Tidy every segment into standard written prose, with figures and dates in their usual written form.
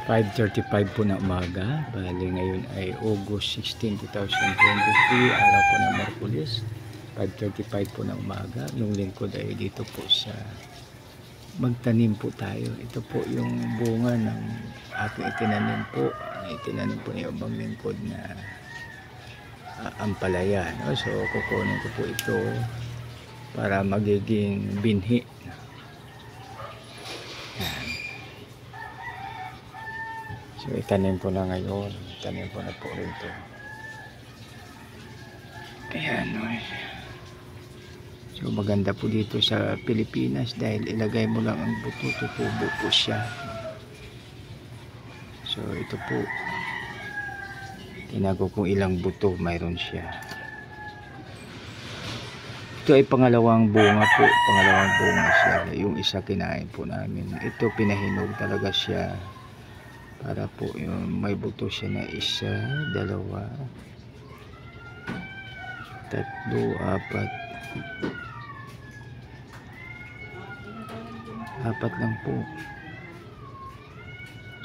5:35 po na umaga. Bali ngayon ay August 16, 2023, araw po ng Merkulis. 5:35 po na umaga. Yung lingkod ay dito po sa magtanim po tayo. Ito po yung bunga ng aking itinanim po. Itinanim po yung ibang lingkod na ampalaya. No? So kukunin ko po ito para magiging binhi. So itanim ko na ngayon. Itanim ko na po rito. Ayan. So maganda po dito sa Pilipinas dahil ilagay mo lang ang buto, tutubo po siya. So ito po. Tinago kung ilang buto mayroon siya. Ito ay pangalawang bunga po. Pangalawang bunga siya. Yung isa kinain po namin. Ito pinahinog talaga siya. Para po yung may buto siya na isa, dalawa, tatlo, apat. Apat lang po.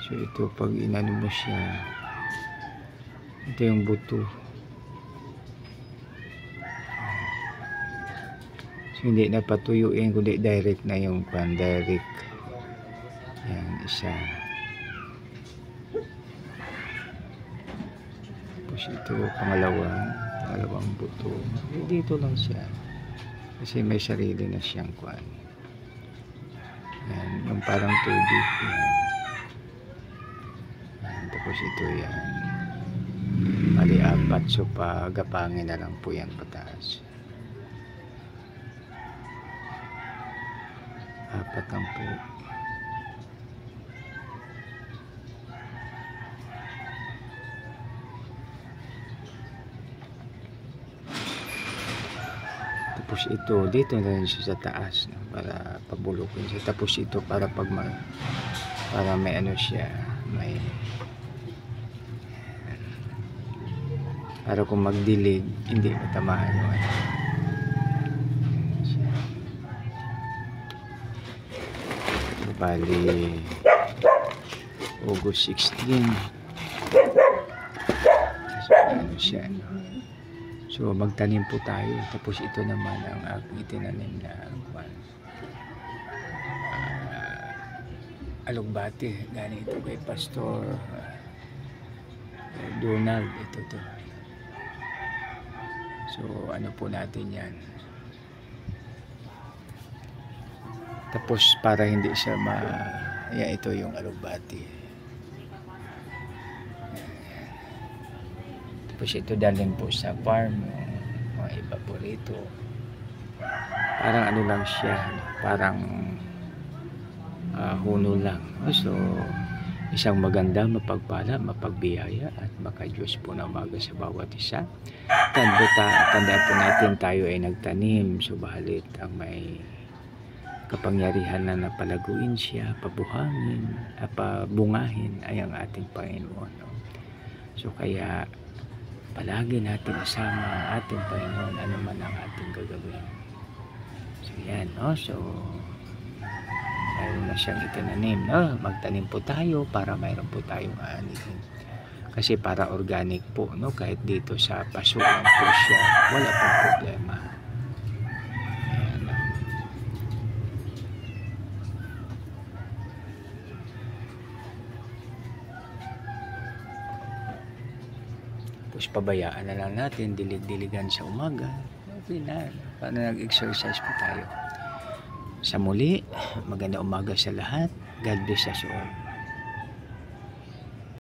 So ito pag inano mo siya, ito yung buto. So hindi na patuyuin kundi direct na yung direct. Yan isa. Tapos ito pangalawang buto. Dito lang siya. Kasi may sarili na siyang kuan. Yan, yung parang tubig. Yan, tapos ito yan. Mali apat. So pagapangin na lang po yan pataas. Apat lang po. Tapos ito dito na rin siya sa taas, no? Para pabulukin siya. Tapos ito para para may ano siya, may para kung magdilig hindi matamaan yung ano. Bali August 16. So ano siya, no? So magtanim po tayo. Tapos ito naman ang aking itinanim na alugbati. Galing ito kay Pastor Donald. Ito to. So ano po natin yan. Tapos para hindi siya yan, ito yung alugbati. Tapos ito dalhin po sa farm, mga iba po rito. Parang ano lang siya, parang huno lang. So isang maganda, mapagpala, mapagbiyaya at makadiyos po na umaga sa bawat isa. Tandaan po natin tayo ay nagtanim, subalit ang may kapangyarihan na napalaguin siya, pabuhangin, pabungahin ay ang ating Panginoon. So kaya palagi natin isama ang ating Panginoon ano man ang ating gagawin. So yan, no? So mayroon na siyang itinanim, no? Magtanim po tayo para mayroon po tayong aanihin. Kasi para organic po, no? Kahit dito sa pasukan po siya, wala pong problema. Ayan, no? Tapos pabayaan na lang natin, dilig-diligan sa umaga. Okay na, para nag-exercise po tayo. Sa muli, maganda umaga sa lahat. God bless us all.